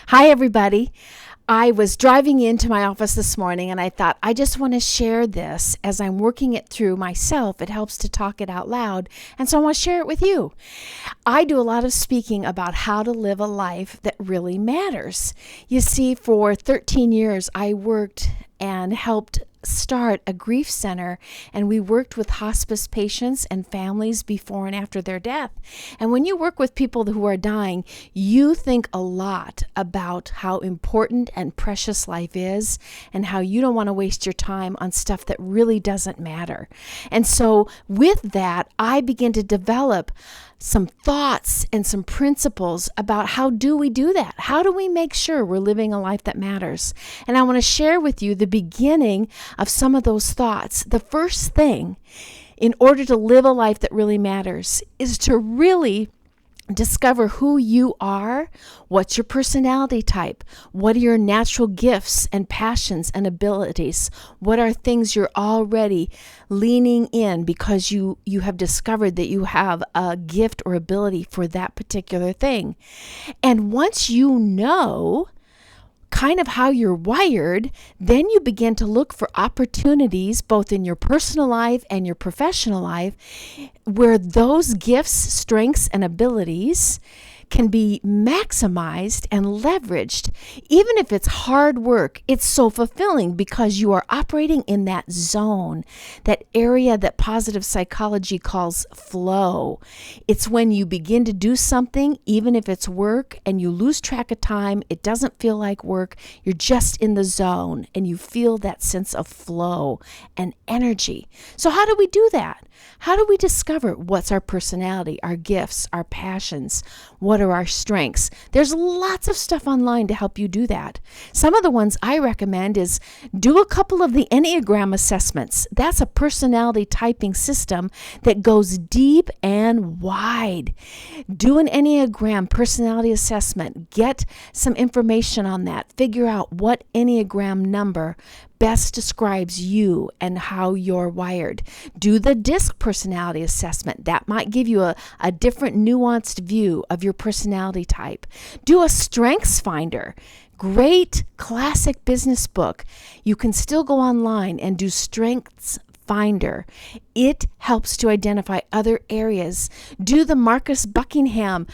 Hi, everybody. I was driving into my office this morning and I thought, I just want to share this as I'm working it through myself. It helps to talk it out loud. And so I want to share it with you. I do a lot of speaking about how to live a life that really matters. You see, for 13 years, I worked and helped start a grief center, and we worked with hospice patients and families before and after their death. And when you work with people who are dying, you think a lot about how important and precious life is and how you don't want to waste your time on stuff that really doesn't matter. And so with that, I began to develop some thoughts and some principles about how do we do that? How do we make sure we're living a life that matters? And I want to share with you the beginning of some of those thoughts. The first thing, in order to live a life that really matters, is to really discover who you are, what's your personality type, what are your natural gifts and passions and abilities, what are things you're already leaning in because you have discovered that you have a gift or ability for that particular thing. And once you know kind of how you're wired, then you begin to look for opportunities both in your personal life and your professional life where those gifts, strengths, and abilities can be maximized and leveraged. Even if it's hard work, it's so fulfilling because you are operating in that zone, that area that positive psychology calls flow. It's when you begin to do something, even if it's work, and you lose track of time, it doesn't feel like work, you're just in the zone and you feel that sense of flow and energy. So how do we do that? How do we discover what's our personality, our gifts, our passions? What are our strengths? There's lots of stuff online to help you do that. Some of the ones I recommend is do a couple of the Enneagram assessments. That's a personality typing system that goes deep and wide. Do an Enneagram personality assessment. Get some information on that. Figure out what Enneagram number best describes you and how you're wired. Do the DISC personality assessment. That might give you a different nuanced view of your personality type. Do a strengths finder. Great classic business book. You can still go online and do strengths finder. It helps to identify other areas. Do the Marcus Buckingham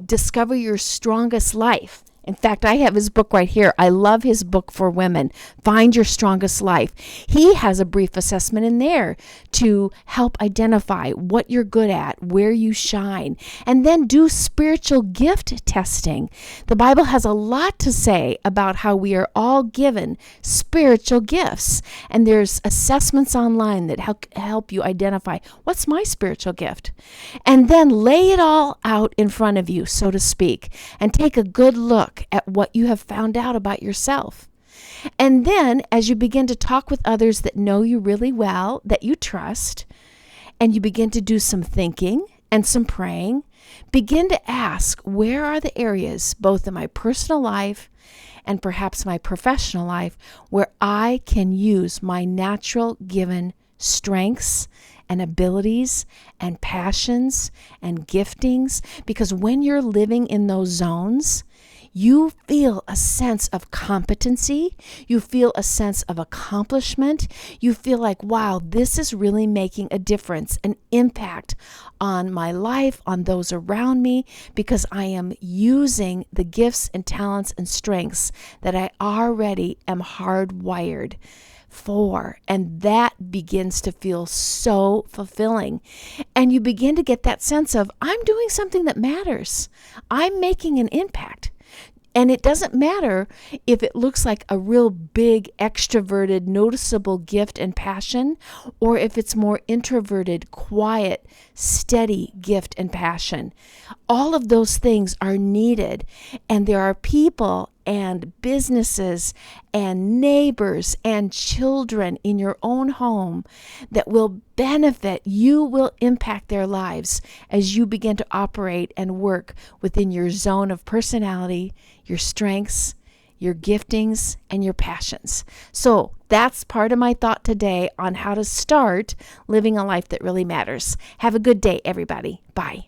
Discover Your Strongest Life. In fact, I have his book right here. I love his book for women, Find Your Strongest Life. He has a brief assessment in there to help identify what you're good at, where you shine, and then do spiritual gift testing. The Bible has a lot to say about how we are all given spiritual gifts, and there's assessments online that help you identify what's my spiritual gift. And then lay it all out in front of you, so to speak, and take a good look at what you have found out about yourself. And then as you begin to talk with others that know you really well, that you trust, and you begin to do some thinking and some praying, begin to ask, where are the areas, both in my personal life and perhaps my professional life, where I can use my natural given strengths and abilities and passions and giftings? Because when you're living in those zones, you feel a sense of competency. You feel a sense of accomplishment. You feel like, wow, this is really making a difference, an impact on my life, on those around me, because I am using the gifts and talents and strengths that I already am hardwired for. And that begins to feel so fulfilling. And you begin to get that sense of, I'm doing something that matters. I'm making an impact. And it doesn't matter if it looks like a real big, extroverted, noticeable gift and passion, or if it's more introverted, quiet, steady gift and passion. All of those things are needed. And there are people and businesses and neighbors and children in your own home that will benefit. You will impact their lives as you begin to operate and work within your zone of personality, your strengths, your giftings, and your passions. So that's part of my thought today on how to start living a life that really matters. Have a good day, everybody. Bye.